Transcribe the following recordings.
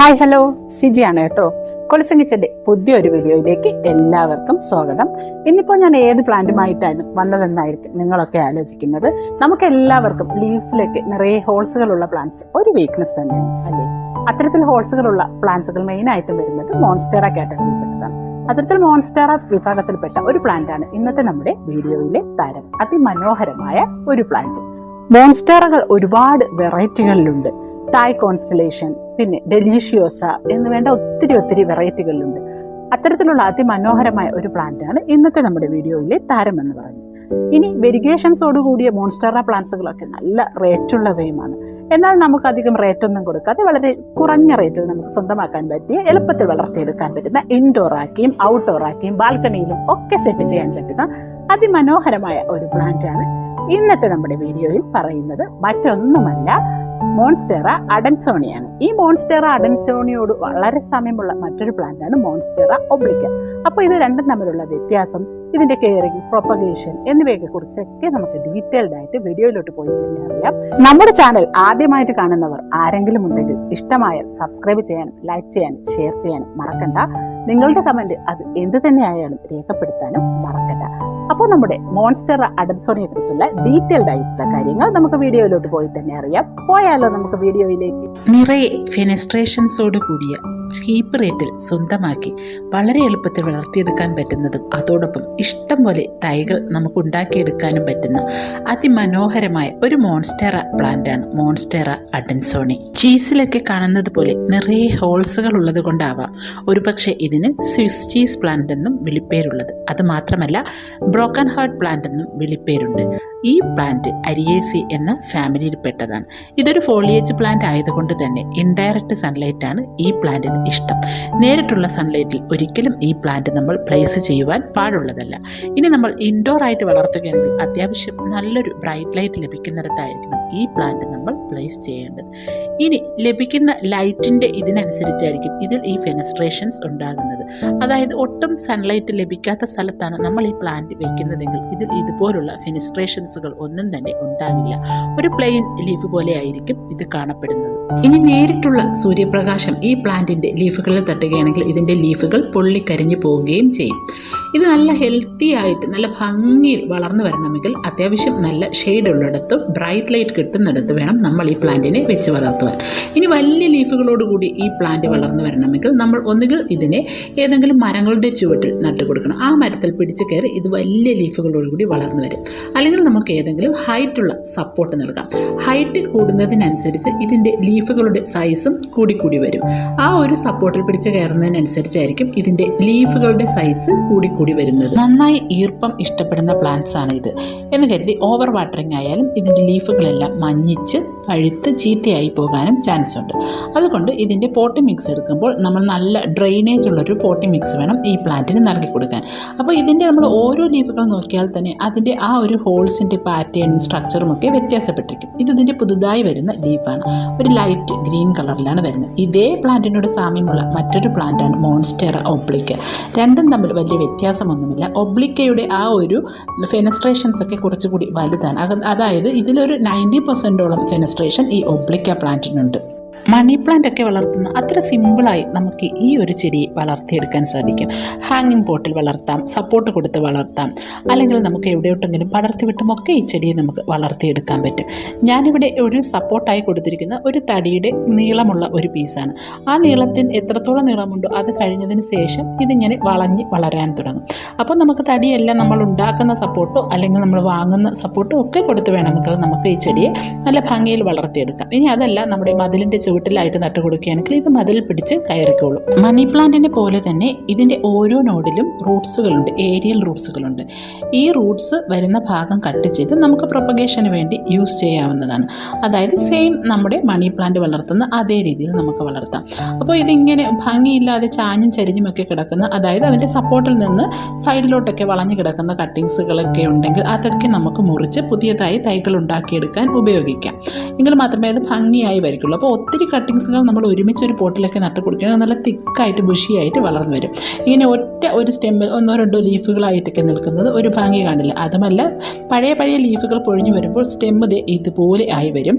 Hi hello, സിജിയാണ് കേട്ടോ. കൊലച്ചങ്ങിച്ചൻ്റെ പുതിയൊരു വീഡിയോയിലേക്ക് എല്ലാവർക്കും സ്വാഗതം. ഇന്നിപ്പോൾ ഞാൻ ഏത് പ്ലാന്റുമായിട്ടാണ് വന്നതെന്നായിരിക്കും നിങ്ങളൊക്കെ ആലോചിക്കുന്നത്. നമുക്ക് എല്ലാവർക്കും ലീവ്സിലേക്ക് നിറയെ ഹോൾസുകളുള്ള പ്ലാന്റ്സ് ഒരു വീക്ക്നെസ് തന്നെയാണ് അല്ലേ? അത്തരത്തിൽ ഹോൾസുകളുള്ള പ്ലാന്റ്സുകൾ മെയിനായിട്ടും വരുന്നത് മോൺസ്റ്റേറ കാറ്റഗറിയിൽപ്പെട്ടതാണ്. അത്തരത്തിൽ മോൺസ്റ്റേറ വിഭാഗത്തിൽപ്പെട്ട ഒരു പ്ലാന്റാണ് ഇന്നത്തെ നമ്മുടെ വീഡിയോയിലെ താരം. അതിമനോഹരമായ ഒരു പ്ലാന്റ്. മോൺസ്റ്റേറകൾ ഒരുപാട് വെറൈറ്റികളിലുണ്ട്. തായ് കോൺസ്റ്റലേഷൻ, പിന്നെ ഡെലീഷ്യോസ എന്ന് വേണ്ട ഒത്തിരി വെറൈറ്റികളിലുണ്ട്. അത്തരത്തിലുള്ള അതിമനോഹരമായ ഒരു പ്ലാന്റ് ആണ് ഇന്നത്തെ നമ്മുടെ വീഡിയോയിലെ താരം എന്ന് പറഞ്ഞു. ഇനി വെരിഗേഷൻസോട് കൂടിയ മോൺസ്റ്റേറ പ്ലാന്റ്സുകളൊക്കെ നല്ല റേറ്റുള്ളവയുമാണ്. എന്നാൽ നമുക്ക് അധികം റേറ്റൊന്നും കൊടുക്കാതെ വളരെ കുറഞ്ഞ റേറ്റിൽ നമുക്ക് സ്വന്തമാക്കാൻ പറ്റിയ, എളുപ്പത്തിൽ വളർത്തിയെടുക്കാൻ പറ്റുന്ന, ഇൻഡോർ ആക്കിയും ഔട്ട്ഡോർ ആക്കിയും ബാൽക്കണിയിലും ഒക്കെ സെറ്റ് ചെയ്യാൻ പറ്റുന്ന അതിമനോഹരമായ ഒരു പ്ലാന്റ് ആണ് ഇന്നത്തെ നമ്മുടെ വീഡിയോയിൽ പറയുന്നത്. മറ്റൊന്നുമല്ല, മോൺസ്റ്റേറ അഡൻസോണിയാണ്. ഈ മോൺസ്റ്റേറ അഡൻസോണിയോട് വളരെ സാമ്യമുള്ള മറ്റൊരു പ്ലാന്റ് ആണ് മോൺസ്റ്റേറ ഒബ്ലിക്ക. അപ്പോൾ ഇത് രണ്ടും തമ്മിലുള്ള വ്യത്യാസം, ഇതിന്റെ കെയറിംഗ്, പ്രൊപ്പഗേഷൻ എന്നിവയൊക്കെ കുറിച്ചൊക്കെ നമുക്ക് ഡീറ്റെയിൽഡ് ആയിട്ട് വീഡിയോയിലോട്ട് പോയി തന്നെ അറിയാം. നമ്മുടെ ചാനൽ ആദ്യമായിട്ട് കാണുന്നവർ ആരെങ്കിലും ഉണ്ടെങ്കിൽ ഇഷ്ടമായാൽ സബ്സ്ക്രൈബ് ചെയ്യാനും ലൈക്ക് ചെയ്യാനും ഷെയർ ചെയ്യാനും മറക്കണ്ട. നിങ്ങളുടെ കമന്റ് അത് എന്ത് തന്നെ ആയാലും രേഖപ്പെടുത്താനും മറക്കണ്ട. അപ്പോൾ നമ്മുടെ മോൺസ്റ്റേറ അഡൻസോണിയെ കുറിച്ചുള്ള ഡീറ്റെയിൽഡ് ആയിട്ടുള്ള കാര്യങ്ങൾ നമുക്ക് വീഡിയോയിലോട്ട് പോയി തന്നെ അറിയാം. പോയാലോ നമുക്ക് വീഡിയോയിലേക്ക്. നിറയെ ഫെനസ്ട്രേഷൻസോട് കൂടിയ ചീപ്പ് റേറ്റിൽ സ്വന്തമാക്കി വളരെ എളുപ്പത്തിൽ വളർത്തിയെടുക്കാൻ പറ്റുന്നതും അതോടൊപ്പം ഇഷ്ടം പോലെ തൈകൾ നമുക്ക് ഉണ്ടാക്കിയെടുക്കാനും പറ്റുന്ന അതിമനോഹരമായ ഒരു മോൺസ്റ്റേറ പ്ലാന്റാണ് മോൺസ്റ്റേറ അഡൻസോണി. ചീസിലൊക്കെ കാണുന്നത് പോലെ നിറയെ ഹോൾസുകൾ ഉള്ളത് കൊണ്ടാവാം ഒരുപക്ഷെ ഇതിന് സ്വിസ് ചീസ് പ്ലാന്റ് എന്നും വിളിപ്പേരുള്ളത്. അതുമാത്രമല്ല, ബ്രോക്കൺ ഹാർട്ട് പ്ലാന്റ് എന്നും വിളിപ്പേരുണ്ട്. ഈ പ്ലാന്റ് അരിയേസി എന്ന ഫാമിലിയിൽപ്പെട്ടതാണ്. ഇതൊരു ഫോളിയേജ് പ്ലാന്റ് ആയതുകൊണ്ട് തന്നെ ഇൻഡയറക്റ്റ് സൺലൈറ്റ് ആണ് ഈ പ്ലാന്റിന് ഇഷ്ടം. നേരിട്ടുള്ള സൺലൈറ്റിൽ ഒരിക്കലും ഈ പ്ലാന്റ് നമ്മൾ പ്ലേസ് ചെയ്യുവാൻ പാടുള്ളതല്ല. ഇനി നമ്മൾ ഇൻഡോർ ആയിട്ട് വളർത്തുകയാണെങ്കിൽ അത്യാവശ്യം നല്ലൊരു ബ്രൈറ്റ് ലൈറ്റ് ലഭിക്കുന്നിടത്തായിരിക്കണം ഈ പ്ലാന്റ് നമ്മൾ പ്ലേസ് ചെയ്യേണ്ടത്. ഇനി ലഭിക്കുന്ന ലൈറ്റിന്റെ ഇതിനനുസരിച്ചായിരിക്കും ഇതിൽ ഈ ഫെനസ്ട്രേഷൻസ് ഉണ്ടാകുന്നത്. അതായത് ഒട്ടും സൺലൈറ്റ് ലഭിക്കാത്ത സ്ഥലത്താണ് നമ്മൾ ഈ പ്ലാന്റ് വെക്കുന്നതെങ്കിൽ ഇതിൽ ഇതുപോലുള്ള ഫെനസ്ട്രേഷൻസുകൾ ഒന്നും തന്നെ ഉണ്ടാവില്ല. ഒരു പ്ലെയിൻ ലീഫ് പോലെ ആയിരിക്കും ഇത് കാണപ്പെടുന്നത്. ഇനി നേരിട്ടുള്ള സൂര്യപ്രകാശം ഈ പ്ലാന്റിന്റെ ലീഫുകളിൽ തട്ടുകയാണെങ്കിൽ ഇതിന്റെ ലീഫുകൾ പൊള്ളിക്കരിഞ്ഞു പോവുകയും ചെയ്യും. ഇത് നല്ല ഹെൽത്തി ആയിട്ട് നല്ല ഭംഗിയിൽ വളർന്നു വരണമെങ്കിൽ അത്യാവശ്യം നല്ല ഷെയ്ഡ് ഉള്ളിടത്തും ബ്രൈറ്റ് ലൈറ്റ് കിട്ടുന്നിടത്ത് വേണം നമ്മൾ ഈ പ്ലാന്റിനെ വെച്ച് വളർത്തുവാൻ. ഇനി വലിയ ലീഫുകളോടുകൂടി ഈ പ്ലാന്റ് വളർന്നു വരണമെങ്കിൽ നമ്മൾ ഒന്നുകിൽ ഇതിനെ ഏതെങ്കിലും മരങ്ങളുടെ ചുവട്ടിൽ നട്ടുകൊടുക്കണം. ആ മരത്തിൽ പിടിച്ച് കയറി ഇത് വലിയ ലീഫുകളോടുകൂടി വളർന്നു വരും. അല്ലെങ്കിൽ നമുക്ക് ഏതെങ്കിലും ഹൈറ്റുള്ള സപ്പോർട്ട് നൽകാം. ഹൈറ്റ് കൂടുന്നതിനനുസരിച്ച് ഇതിൻ്റെ ലീഫുകളുടെ സൈസും കൂടി വരും. ആ ഒരു സപ്പോർട്ടിൽ പിടിച്ച് കയറുന്നതിനനുസരിച്ചായിരിക്കും ഇതിൻ്റെ ലീഫുകളുടെ സൈസ് കൂടി വരുന്നത്. നന്നായി ഈർപ്പം ഇഷ്ടപ്പെടുന്ന പ്ലാന്റ്സ് ആണ് ഇത് എന്ന് കരുതി ഓവർ വാട്ടറിങ് ആയാലും ഇതിൻ്റെ ലീഫുകളെല്ലാം മഞ്ഞിച്ച് പഴുത്ത് ചീത്തയായി പോകാനും ചാൻസ് ഉണ്ട്. അതുകൊണ്ട് ഇതിൻ്റെ പോട്ടി മിക്സ് എടുക്കുമ്പോൾ നമ്മൾ നല്ല ഡ്രെയിനേജ് ഉള്ളൊരു പോട്ടി മിക്സ് വേണം ഈ പ്ലാന്റിന് നൽകി കൊടുക്കാൻ. അപ്പോൾ ഇതിൻ്റെ നമ്മൾ ഓരോ ലീഫുകൾ നോക്കിയാൽ തന്നെ അതിൻ്റെ ആ ഒരു ഹോൾസിൻ്റെ പാറ്റേൺ സ്ട്രക്ചറും ഒക്കെ വ്യത്യാസപ്പെട്ടിരിക്കും. ഇതിൻ്റെ പുതുതായി വരുന്ന ലീഫാണ്, ഒരു ലൈറ്റ് ഗ്രീൻ കളറിലാണ് വരുന്നത്. ഇതേ പ്ലാന്റിനോട് സാമ്യമുള്ള മറ്റൊരു പ്ലാന്റാണ് മോൺസ്റ്റേറ ഒബ്ലിക്ക. രണ്ടും തമ്മിൽ വലിയ വ്യത്യാസമൊന്നുമില്ല. ഒബ്ലിക്കയുടെ ആ ഒരു ഫെനസ്ട്രേഷൻസ് ഒക്കെ കുറച്ചുകൂടി വലുതാണ്. അതായത് ഇതിലൊരു 90% ഫെനസ്ട്രേഷൻ ഈ ഒബ്ലിക്ക പ്ലാന്റിനുണ്ട്. മണി പ്ലാന്റ് ഒക്കെ വളർത്തുന്ന അത്ര സിമ്പിളായി നമുക്ക് ഈ ഒരു ചെടിയെ വളർത്തിയെടുക്കാൻ സാധിക്കും. ഹാങ്ങിങ് പോട്ടിൽ വളർത്താം, സപ്പോർട്ട് കൊടുത്ത് വളർത്താം, അല്ലെങ്കിൽ നമുക്ക് എവിടെയോട്ടെങ്കിലും പടർത്തി വിട്ടുമൊക്കെ ഈ ചെടിയെ നമുക്ക് വളർത്തിയെടുക്കാൻ പറ്റും. ഞാനിവിടെ ഒരു സപ്പോർട്ടായി കൊടുത്തിരിക്കുന്ന ഒരു തടിയുടെ നീളമുള്ള ഒരു പീസാണ്. ആ നീളത്തിന് എത്രത്തോളം നീളമുണ്ടോ അത് കഴിഞ്ഞതിന് ശേഷം ഇതിങ്ങനെ വളഞ്ഞ് വളരാൻ തുടങ്ങും. അപ്പോൾ നമുക്ക് തടിയെല്ലാം നമ്മൾ ഉണ്ടാക്കുന്ന സപ്പോർട്ടോ അല്ലെങ്കിൽ നമ്മൾ വാങ്ങുന്ന സപ്പോർട്ടോ ഒക്കെ കൊടുത്ത് വേണമെങ്കിൽ നമുക്ക് ഈ ചെടിയെ നല്ല ഭംഗിയിൽ വളർത്തിയെടുക്കാം. ഇനി അതല്ല, നമ്മുടെ മതിലിൻ്റെ ചുവട്ടിലായിട്ട് നട്ടു കൊടുക്കുകയാണെങ്കിൽ ഇത് മതിൽ പിടിച്ച് കയറിക്കോളും. മണി പ്ലാന്റിനെ പോലെ തന്നെ ഇതിൻ്റെ ഓരോ നോഡിലും റൂട്ട്സുകളുണ്ട്, ഏരിയൽ റൂട്ട്സുകളുണ്ട്. ഈ റൂട്ട്സ് വരുന്ന ഭാഗം കട്ട് ചെയ്ത് നമുക്ക് പ്രൊപ്പഗേഷന് വേണ്ടി യൂസ് ചെയ്യാവുന്നതാണ്. അതായത് സെയിം നമ്മുടെ മണി പ്ലാന്റ് വളർത്തുന്ന അതേ രീതിയിൽ നമുക്ക് വളർത്താം. അപ്പോൾ ഇതിങ്ങനെ ഭംഗിയില്ലാതെ ചാഞ്ഞും ചരിഞ്ഞുമൊക്കെ കിടക്കുന്ന, അതായത് അതിൻ്റെ സപ്പോർട്ടിൽ നിന്ന് സൈഡിലോട്ടൊക്കെ വളഞ്ഞു കിടക്കുന്ന കട്ടിങ്സുകളൊക്കെ ഉണ്ടെങ്കിൽ അതൊക്കെ നമുക്ക് മുറിച്ച് പുതിയതായി തൈകൾ ഉണ്ടാക്കിയെടുക്കാൻ ഉപയോഗിക്കാം. എങ്കിൽ മാത്രമേ അത് ഭംഗിയായി വരികയുള്ളൂ. അപ്പോൾ ഒത്തിരി ഒത്തിരി കട്ടിങ്സുകൾ നമ്മൾ ഒരുമിച്ച് ഒരു പോട്ടിലൊക്കെ നട്ട് കൊടുക്കുകയാണെങ്കിൽ നല്ല തിക്കായിട്ട് ബുഷിയായിട്ട് വളർന്നു വരും. ഇങ്ങനെ ഒരു സ്റ്റെമ്മിൽ 1-2 ലീഫുകളായിട്ടൊക്കെ നിൽക്കുന്നത് ഒരു ഭംഗി കാണില്ല. അതുമല്ല പഴയ ലീഫുകൾ പൊഴിഞ്ഞു വരുമ്പോൾ സ്റ്റെമ്മ് ഇതുപോലെ ആയി വരും.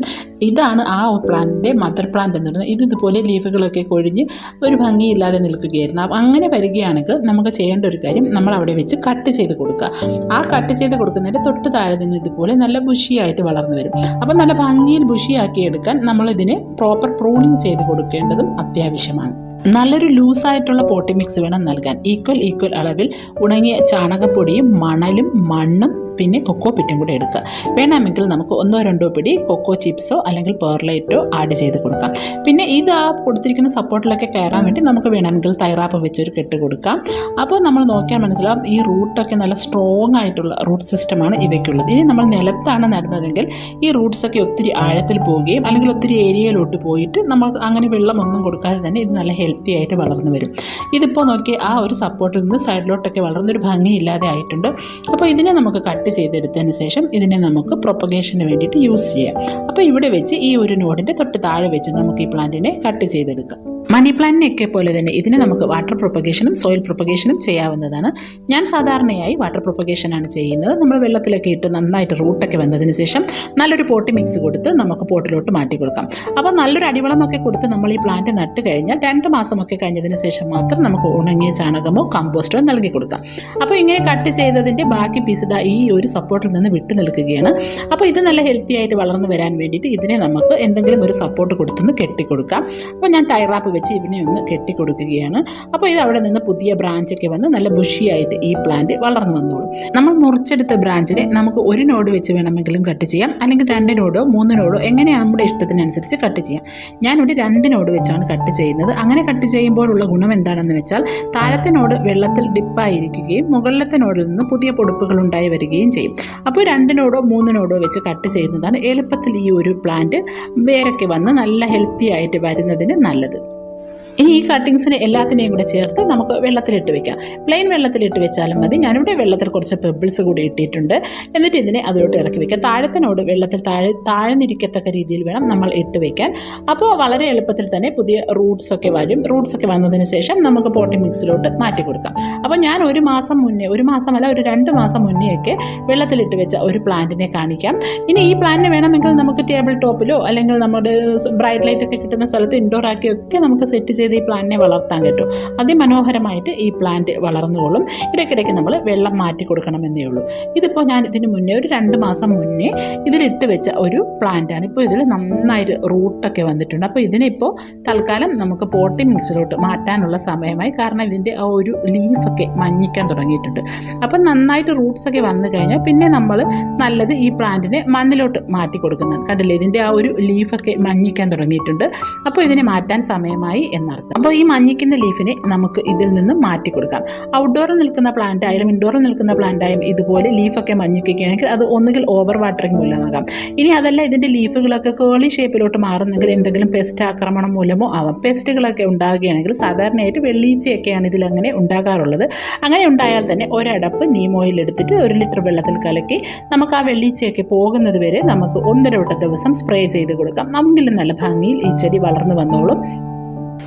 ഇതാണ് ആ പ്ലാന്റിൻ്റെ മദർ പ്ലാന്റ് എന്ന് പറയുന്നത്. ഇതുപോലെ ലീഫുകളൊക്കെ കൊഴിഞ്ഞ് ഒരു ഭംഗിയില്ലാതെ നിൽക്കുകയായിരുന്നു. അങ്ങനെ വരികയാണെങ്കിൽ നമുക്ക് ചെയ്യേണ്ട ഒരു കാര്യം, നമ്മൾ അവിടെ വെച്ച് കട്ട് ചെയ്ത് കൊടുക്കുക. ആ കട്ട് ചെയ്ത് കൊടുക്കുന്നതിൻ്റെ തൊട്ട് താഴെ നിന്ന് ഇതുപോലെ നല്ല ബുഷിയായിട്ട് വളർന്നു വരും. അപ്പം നല്ല ഭംഗിയിൽ ബുഷിയാക്കി എടുക്കാൻ നമ്മളിതിനെ പ്രോപ്പർ പ്രൂണിങ് ചെയ്ത് കൊടുക്കേണ്ടതും അത്യാവശ്യമാണ്. നല്ലൊരു ലൂസായിട്ടുള്ള പോട്ടി മിക്സ് വേണം നൽകാൻ. ഈക്വൽ അളവിൽ ഉണങ്ങിയ ചാണകപ്പൊടിയും മണലും മണ്ണും പിന്നെ കൊക്കോ പിറ്റും കൂടെ എടുക്കുക. വേണമെങ്കിൽ നമുക്ക് 1-2 പിടി കൊക്കോ ചിപ്സോ അല്ലെങ്കിൽ പെർലൈറ്റോ ആഡ് ചെയ്ത് കൊടുക്കാം. പിന്നെ ഇത് ആ കൊടുത്തിരിക്കുന്ന സപ്പോർട്ടിലൊക്കെ കയറാൻ വേണ്ടി നമുക്ക് വേണമെങ്കിൽ തൈറാപ്പ് വെച്ചൊരു കെട്ട് കൊടുക്കാം. അപ്പോൾ നമ്മൾ നോക്കിയാൽ മനസ്സിലാവും ഈ റൂട്ടൊക്കെ നല്ല സ്ട്രോങ് ആയിട്ടുള്ള റൂട്ട് സിസ്റ്റമാണ് ഇവയ്ക്കുള്ളത്. ഇനി നമ്മൾ നിലത്താണ് നടുന്നതെങ്കിൽ ഈ റൂട്ട്സൊക്കെ ഒത്തിരി ആഴത്തിൽ പോവുകയും അല്ലെങ്കിൽ ഒത്തിരി ഏരിയയിലോട്ട് പോയിട്ട് നമ്മൾ അങ്ങനെ വെള്ളമൊന്നും കൊടുക്കാതെ തന്നെ ഇത് നല്ല ഹെൽത്തി ആയിട്ട് വളർന്നു വരും. ഇതിപ്പോൾ നോക്കി ആ ഒരു സപ്പോർട്ടിൽ നിന്ന് സൈഡിലോട്ടൊക്കെ വളർന്നൊരു ഭംഗിയില്ലാതെ ആയിട്ടുണ്ട്. അപ്പോൾ ഇതിനെ നമുക്ക് കട്ട് ചെയ്തെടുത്തതിന് ശേഷം ഇതിനെ നമുക്ക് പ്രൊപ്പഗേഷന് വേണ്ടിയിട്ട് യൂസ് ചെയ്യാം. അപ്പോൾ ഇവിടെ വെച്ച് ഈ ഒരു നോഡിൻ്റെ തൊട്ട് താഴെ വെച്ച് നമുക്ക് ഈ പ്ലാന്റിനെ കട്ട് ചെയ്തെടുക്കാം. മണി പ്ലാന്റിനെയൊക്കെ പോലെ തന്നെ ഇതിനെ നമുക്ക് വാട്ടർ പ്രൊപ്പഗേഷനും സോയിൽ പ്രൊപ്പഗേഷനും ചെയ്യാവുന്നതാണ്. ഞാൻ സാധാരണയായി വാട്ടർ പ്രൊപ്പഗേഷനാണ് ചെയ്യുന്നത്. നമ്മൾ വെള്ളത്തിലൊക്കെ ഇട്ട് നന്നായിട്ട് റൂട്ടൊക്കെ വന്നതിന് ശേഷം നല്ലൊരു പോട്ടി മിക്സ് കൊടുത്ത് നമുക്ക് പോട്ടിലോട്ട് മാറ്റി കൊടുക്കാം. അപ്പോൾ നല്ലൊരു അടിവളമൊക്കെ കൊടുത്ത് നമ്മൾ ഈ പ്ലാന്റ് നട്ട് കഴിഞ്ഞാൽ 2 മാസമൊക്കെ കഴിഞ്ഞതിന് ശേഷം മാത്രം നമുക്ക് ഉണങ്ങിയ ചാണകമോ കമ്പോസ്റ്റോ നൽകി കൊടുക്കാം. അപ്പോൾ ഇങ്ങനെ കട്ട് ചെയ്തതിൻ്റെ ബാക്കി പീസ് ഈ ഒരു സപ്പോർട്ടിൽ നിന്ന് വിട്ടു നിൽക്കുകയാണ്. അപ്പോൾ ഇത് നല്ല ഹെൽത്തി ആയിട്ട് വളർന്നു വരാൻ വേണ്ടിയിട്ട് ഇതിനെ നമുക്ക് എന്തെങ്കിലും ഒരു സപ്പോർട്ട് കൊടുത്തൊന്ന് കെട്ടിക്കൊടുക്കാം. അപ്പോൾ ഞാൻ ടൈറാപ്പ് വെച്ച് ഇതിനെ ഒന്ന് കെട്ടിക്കൊടുക്കുകയാണ്. അപ്പോൾ ഇത് അവിടെ നിന്ന് പുതിയ ബ്രാഞ്ചൊക്കെ വന്ന് നല്ല ബുഷിയായിട്ട് ഈ പ്ലാന്റ് വളർന്നു വന്നോളും. നമ്മൾ മുറിച്ചെടുത്ത ബ്രാഞ്ചിനെ നമുക്ക് 1 നോഡ് വെച്ച് വേണമെങ്കിലും കട്ട് ചെയ്യാം, അല്ലെങ്കിൽ 2 നോഡോ 3 നോഡോ എങ്ങനെയാണ് നമ്മുടെ ഇഷ്ടത്തിനനുസരിച്ച് കട്ട് ചെയ്യാം. ഞാനിവിടെ 2 നോഡ് വെച്ചാണ് കട്ട് ചെയ്യുന്നത്. അങ്ങനെ കട്ട് ചെയ്യുമ്പോഴുള്ള ഗുണം എന്താണെന്ന് വെച്ചാൽ താഴത്തെ നോഡ് വെള്ളത്തിൽ ഡിപ്പായിരിക്കുകയും മുകളിലത്തെ നോഡിൽ നിന്ന് പുതിയ പൊടുപ്പുകൾ ഉണ്ടായി വരികയും ചെയ്യും. അപ്പോൾ 2 നോഡോ 3 നോഡോ വെച്ച് കട്ട് ചെയ്യുന്നതാണ് എളുപ്പത്തിൽ ഈ ഒരു പ്ലാന്റ് വേരൊക്കെ വന്ന് നല്ല ഹെൽത്തി ആയിട്ട് വരുന്നതിന് നല്ലത്. ഇനി ഈ കട്ടിങ്സിനെ എല്ലാത്തിനെയും കൂടെ ചേർത്ത് നമുക്ക് വെള്ളത്തിലിട്ട് വെക്കാം. പ്ലെയിൻ വെള്ളത്തിലിട്ട് വെച്ചാലും മതി. ഞാനിവിടെ വെള്ളത്തിൽ കുറച്ച് പെബിൾസ് കൂടി ഇട്ടിട്ടുണ്ട്. എന്നിട്ട് ഇതിനെ അതിലോട്ട് ഇറക്കി വെക്കാം. താഴത്തിനോട് വെള്ളത്തിൽ താഴ്ന്നിരിക്കത്തക്ക രീതിയിൽ വേണം നമ്മൾ ഇട്ട് വെക്കാൻ. അപ്പോൾ വളരെ എളുപ്പത്തിൽ തന്നെ പുതിയ റൂട്ട്സ് ഒക്കെ വരും. റൂട്ട്സ് ഒക്കെ വന്നതിന് ശേഷം നമുക്ക് പോട്ടി മിക്സിലോട്ട് മാറ്റി കൊടുക്കാം. അപ്പോൾ ഞാൻ ഒരു മാസമല്ല ഒരു 2 മാസം മുന്നേയൊക്കെ വെള്ളത്തിലിട്ട് വെച്ച ഒരു പ്ലാന്റിനെ കാണിക്കാം. ഇനി ഈ പ്ലാന്റിനെ വേണമെങ്കിൽ നമുക്ക് ടേബിൾ ടോപ്പിലോ അല്ലെങ്കിൽ നമ്മുടെ ബ്രൈറ്റ് ലൈറ്റ് ഒക്കെ കിട്ടുന്ന സ്ഥലത്ത് ഇൻഡോർ ആക്കിയൊക്കെ നമുക്ക് സെറ്റ് ചെയ്ത് ഈ പ്ലാന്റിനെ വളർത്താൻ പറ്റും. അതിമനോഹരമായിട്ട് ഈ പ്ലാന്റ് വളർന്നുകൊള്ളും. ഇടയ്ക്കിടയ്ക്ക് നമ്മൾ വെള്ളം മാറ്റി കൊടുക്കണമെന്നേ ഉള്ളൂ. ഇതിപ്പോൾ ഞാൻ ഇതിന് മുന്നേ ഒരു 2 മാസം മുന്നേ ഇതിലിട്ട് വെച്ച ഒരു പ്ലാന്റാണ്. ഇപ്പോൾ ഇതിൽ നന്നായിട്ട് റൂട്ടൊക്കെ വന്നിട്ടുണ്ട്. അപ്പോൾ ഇതിനിപ്പോൾ തൽക്കാലം നമുക്ക് പോട്ടി മിക്സിലോട്ട് മാറ്റാനുള്ള സമയമായി. കാരണം ഇതിൻ്റെ ആ ഒരു ലീഫൊക്കെ മഞ്ഞിക്കാൻ തുടങ്ങിയിട്ടുണ്ട്. അപ്പം നന്നായിട്ട് റൂട്ട്സ് ഒക്കെ വന്നു കഴിഞ്ഞാൽ പിന്നെ നമ്മൾ നല്ലത് ഈ പ്ലാന്റിനെ മണ്ണിലോട്ട് മാറ്റി കൊടുക്കുന്നതാണ്. കണ്ടില്ലേ, ഇതിൻ്റെ ആ ഒരു ലീഫൊക്കെ മഞ്ഞിക്കാൻ തുടങ്ങിയിട്ടുണ്ട്. അപ്പോൾ ഇതിനെ മാറ്റാൻ സമയമായി എന്നർത്ഥം. അപ്പോൾ ഈ മഞ്ഞിക്കുന്ന ലീഫിനെ നമുക്ക് ഇതിൽ നിന്ന് മാറ്റി കൊടുക്കാം. ഔട്ട്ഡോറിൽ നിൽക്കുന്ന പ്ലാന്റ് ആയാലും ഇൻഡോറിൽ നിൽക്കുന്ന പ്ലാന്റ് ആയാലും ഇതുപോലെ ലീഫൊക്കെ മഞ്ഞിക്കുകയാണെങ്കിൽ അത് ഒന്നുകിൽ ഓവർ വാട്ടറിങ് മൂലമാകാം. ഇനി അതല്ല ഇതിൻ്റെ ലീഫുകളൊക്കെ കേളി ഷേപ്പിലോട്ട് മാറുന്നെങ്കിൽ എന്തെങ്കിലും പെസ്റ്റ് ആക്രമണം മൂലമോ ആവാം. പെസ്റ്റുകളൊക്കെ ഉണ്ടാകുകയാണെങ്കിൽ സാധാരണയായിട്ട് വെള്ളീച്ചയൊക്കെയാണ് ഇതിലങ്ങനെ ഉണ്ടാകാറുള്ളത്. അങ്ങനെ ഉണ്ടായാൽ തന്നെ ഒരടപ്പ് നീം ഓയിൽ എടുത്തിട്ട് 1 ലിറ്റർ വെള്ളത്തിൽ കലക്കി നമുക്ക് ആ വെള്ളീച്ചയൊക്കെ പോകുന്നത് വരെ നമുക്ക് 1-1.5 ദിവസം സ്പ്രേ ചെയ്ത് കൊടുക്കാം. നമുക്കെങ്കിലും നല്ല ഭംഗിയിൽ ഈ ചെടി വളർന്നു വന്നോളും.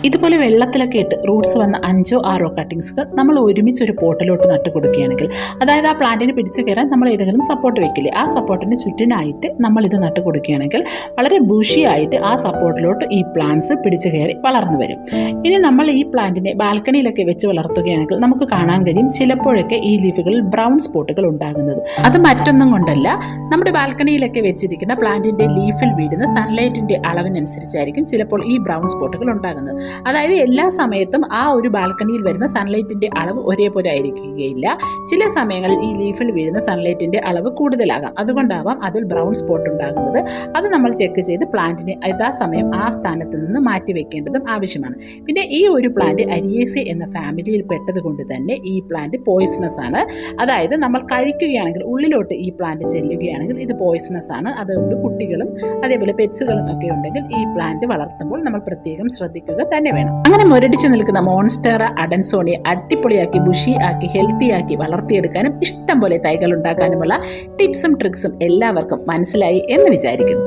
ഇതുപോലെ വെള്ളത്തിലൊക്കെ ഇട്ട് റൂട്ട്സ് വന്ന 5-6 കട്ടിങ്സുകൾ നമ്മൾ ഒരുമിച്ച് ഒരു പോട്ടിലോട്ട് നട്ട് കൊടുക്കുകയാണെങ്കിൽ, അതായത് ആ പ്ലാന്റിന് പിടിച്ച് കയറാൻ നമ്മൾ ഏതെങ്കിലും സപ്പോർട്ട് വെക്കില്ലേ, ആ സപ്പോർട്ടിന് ചുറ്റിനായിട്ട് നമ്മളിത് നട്ട് കൊടുക്കുകയാണെങ്കിൽ വളരെ ബുഷിയായിട്ട് ആ സപ്പോർട്ടിലോട്ട് ഈ പ്ലാന്റ്സ് പിടിച്ച് കയറി വളർന്നു വരും. ഇനി നമ്മൾ ഈ പ്ലാന്റിനെ ബാൽക്കണിയിലൊക്കെ വെച്ച് വളർത്തുകയാണെങ്കിൽ നമുക്ക് കാണാൻ കഴിയും ചിലപ്പോഴൊക്കെ ഈ ലീഫുകളിൽ ബ്രൗൺ സ്പോട്ടുകൾ ഉണ്ടാകുന്നത്. അത് മറ്റൊന്നും കൊണ്ടല്ല, നമ്മുടെ ബാൽക്കണിയിലൊക്കെ വെച്ചിരിക്കുന്ന പ്ലാന്റിൻ്റെ ലീഫിൽ വീഴുന്ന സൺലൈറ്റിൻ്റെ അളവിനനുസരിച്ചായിരിക്കും ചിലപ്പോൾ ഈ ബ്രൗൺ സ്പോട്ടുകൾ ഉണ്ടാകുന്നത്. അതായത് എല്ലാ സമയത്തും ആ ഒരു ബാൽക്കണിയിൽ വരുന്ന സൺലൈറ്റിൻ്റെ അളവ് ഒരേപോലെ ആയിരിക്കുകയില്ല. ചില സമയങ്ങളിൽ ഈ ലീഫിൽ വീഴുന്ന സൺലൈറ്റിൻ്റെ അളവ് കൂടുതലാകാം. അതുകൊണ്ടാവാം അതിൽ ബ്രൗൺ സ്പോട്ട് ഉണ്ടാകുന്നത്. അത് നമ്മൾ ചെക്ക് ചെയ്ത് പ്ലാന്റിനെ യഥാസമയം ആ സ്ഥാനത്ത് നിന്ന് മാറ്റി വെക്കേണ്ടതും ആവശ്യമാണ്. പിന്നെ ഈ ഒരു പ്ലാന്റ് അരിയേസി എന്ന ഫാമിലിയിൽ പെട്ടത് കൊണ്ട് തന്നെ ഈ പ്ലാന്റ് പോയിസണസ് ആണ്. അതായത് നമ്മൾ കഴിക്കുകയാണെങ്കിൽ ഉള്ളിലോട്ട് ഈ പ്ലാന്റ് ചെല്ലുകയാണെങ്കിൽ ഇത് പോയിസണസ് ആണ്. അതുകൊണ്ട് കുട്ടികളും അതേപോലെ പെറ്റ്സുകളും ഒക്കെ ഉണ്ടെങ്കിൽ ഈ പ്ലാന്റ് വളർത്തുമ്പോൾ നമ്മൾ പ്രത്യേകം ശ്രദ്ധിക്കുക തന്നെ വേണം. അങ്ങനെ മുരടിച്ചു നിൽക്കുന്ന മോൺസ്റ്റേറ അഡൻസോണിയെ അടിപൊളിയാക്കി ബുഷി ആക്കി ഹെൽത്തി ആക്കി വളർത്തിയെടുക്കാനും ഇഷ്ടം പോലെ തൈകൾ ഉണ്ടാക്കാനുമുള്ള ടിപ്സും ട്രിക്സും എല്ലാവർക്കും മനസ്സിലായി എന്ന് വിചാരിക്കുന്നു.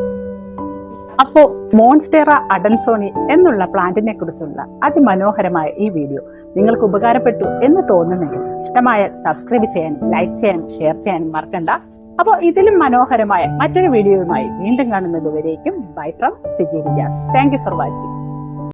അപ്പോൾ മോൺസ്റ്റേറ അഡൻസോണി എന്നുള്ള പ്ലാന്റിനെ കുറിച്ചുള്ള അതിമനോഹരമായ ഈ വീഡിയോ നിങ്ങൾക്ക് ഉപകാരപ്പെട്ടു എന്ന് തോന്നുന്നെങ്കിൽ ഇഷ്ടമായാൽ സബ്സ്ക്രൈബ് ചെയ്യാനും ലൈക്ക് ചെയ്യാനും ഷെയർ ചെയ്യാനും മറക്കണ്ട. അപ്പോൾ ഇതിലും മനോഹരമായ മറ്റൊരു വീഡിയോയുമായി വീണ്ടും കാണുന്നത് വരേക്കും bye from Siji Riyas. Thank you for watching.